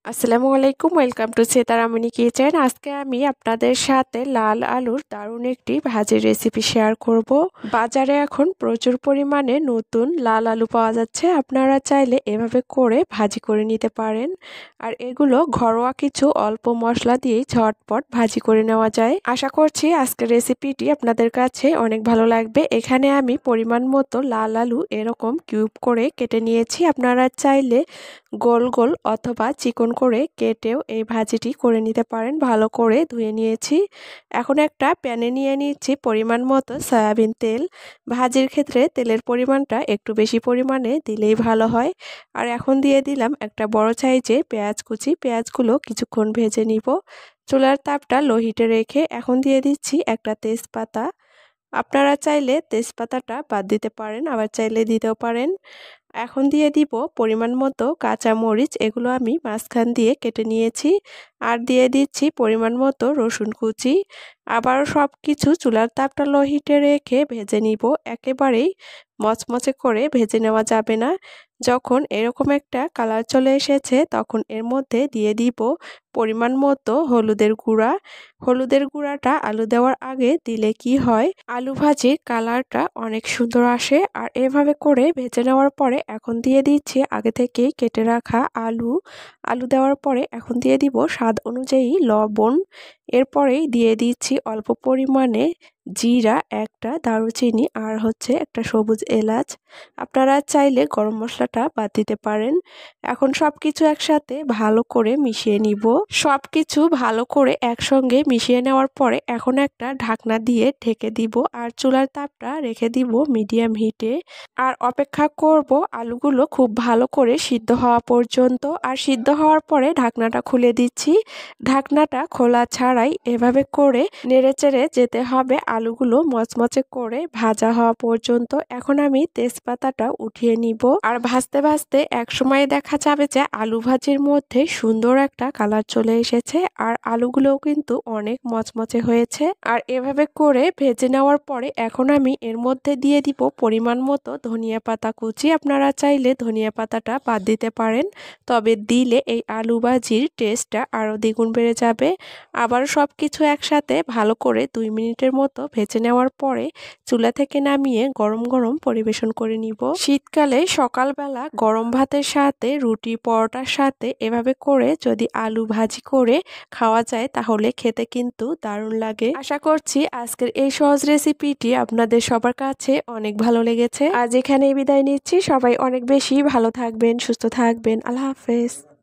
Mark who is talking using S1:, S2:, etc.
S1: আসসালামু আলাইকুম, welcome to সেতারামণি kitchen. আজকে আমি আপনাদের সাথে লাল আলুর দারুণ একটি ভাজির রেসিপি শেয়ার করব। বাজারে এখন প্রচুর পরিমাণে নতুন লাল আলু পাওয়া যাচ্ছে। আপনারা চাইলে এভাবে করে ভাজি করে নিতে পারেন। আর এগুলো ঘরোয়া কিছু অল্প মশলা দিয়েই ঝটপট ভাজি করে নেওয়া যায়। আশা করছি আজকের রেসিপিটি আপনাদের কাছে অনেক ভালো লাগবে। এখানে আমি পরিমাণ মতো লাল আলু এরকম কিউব করে কেটে নিয়েছি। আপনারা চাইলে গোল গোল অথবা চিকন করে কেটেও এই ভাজিটি করে নিতে পারেন। ভালো করে ধুয়ে নিয়েছি। এখন একটা প্যানে নিয়ে নিচ্ছি পরিমাণ মতো সয়াবিন তেল। ভাজির ক্ষেত্রে তেলের পরিমাণটা একটু বেশি পরিমাণে দিলেই ভালো হয়। আর এখন দিয়ে দিলাম একটা বড় সাইজে পেঁয়াজ কুচি। পেঁয়াজগুলো কিছুক্ষণ ভেজে নিব। চুলার তাপটা লো হিটে রেখে এখন দিয়ে দিচ্ছি একটা তেজপাতা। আপনারা চাইলে তেজপাতাটা বাদ দিতে পারেন, আবার চাইলে দিতেও পারেন। এখন দিয়ে দিব পরিমাণ মতো কাঁচা মরিচ, এগুলো আমি মাঝখান দিয়ে কেটে নিয়েছি। আর দিয়ে দিচ্ছি পরিমাণ মতো রসুন কুচি। আবারও সব কিছু চুলার তাপটা লো হিটে রেখে ভেজে নিব। একেবারেই মচমচে করে ভেজে নেওয়া যাবে না। যখন এরকম একটা কালার চলে এসেছে তখন এর মধ্যে দিয়ে দিব পরিমাণ মতো হলুদের গুঁড়া। হলুদের গুঁড়াটা আলু দেওয়ার আগে দিলে কি হয়, আলু ভাজির কালারটা অনেক সুন্দর আসে। আর এভাবে করে ভেজে নেওয়ার পরে এখন দিয়ে দিচ্ছি আগে থেকেই কেটে রাখা আলু। আলু দেওয়ার পরে এখন দিয়ে দিব স্বাদ অনুযায়ী লবণ। এরপরেই দিয়ে দিচ্ছি অল্প পরিমাণে জিরা, একটা দারুচিনি আর একটা সবুজ এলাচ। আপনারা চাইলে গরম মশলাটা বাদ দিতে পারেন। এখন সব কিছু একসাথে ভালো করে মিশিয়ে নিব। সব কিছু ভালো করে একসঙ্গে মিশিয়ে নেওয়ার পরে এখন একটা ঢাকনা দিয়ে ঢেকে দিব। আর চুলার তাপটা রেখে দিব মিডিয়াম হিটে। আর অপেক্ষা করব আলুগুলো খুব ভালো করে সিদ্ধ হওয়া পর্যন্ত। আর সিদ্ধ হওয়ার পরে ঢাকনাটা খুলে দিচ্ছি। ঢাকনাটা খোলা ছাড়াই এভাবে করে নেড়েচেড়ে যেতে হবে আলুগুলো মচমচে করে ভাজা হওয়া পর্যন্ত। এখন আমি তেজপাতাটা উঠিয়ে নিব। আর ভাজতে ভাজতে একসময় দেখা যাবে যে আলু ভাজির মধ্যে সুন্দর একটা কালার চলে এসেছে। আর আলুগুলোও কিন্তু অনেক মচমচে হয়েছে। আর এভাবে করে ভেজে নেওয়ার পরে এখন আমি এর মধ্যে দিয়ে দিব পরিমাণ মতো ধনিয়া পাতা কুচি। আপনারা চাইলে ধনিয়া পাতাটা বাদ দিতে পারেন, তবে দিলে এই আলু ভাজির টেস্টটা আরও দ্বিগুণ বেড়ে যাবে। আবার সব কিছু একসাথে ভালো করে 2 মিনিটের মতো ভেজে নেওয়ার পরে চুলা থেকে নামিয়ে গরম গরম পরিবেশন করে নিব। শীতকালে সকালবেলা গরম ভাতের সাথে, রুটি পরোটার সাথে এভাবে করে যদি আলু ভাজি করে খাওয়া যায় তাহলে খেতে কিন্তু দারুণ লাগে। আশা করছি আজকের এই সহজ রেসিপিটি আপনাদের সবার কাছে অনেক ভালো লেগেছে। আজ এখানেই বিদায় নিচ্ছি। সবাই অনেক বেশি ভালো থাকবেন, সুস্থ থাকবেন। আল্লাহ হাফেজ।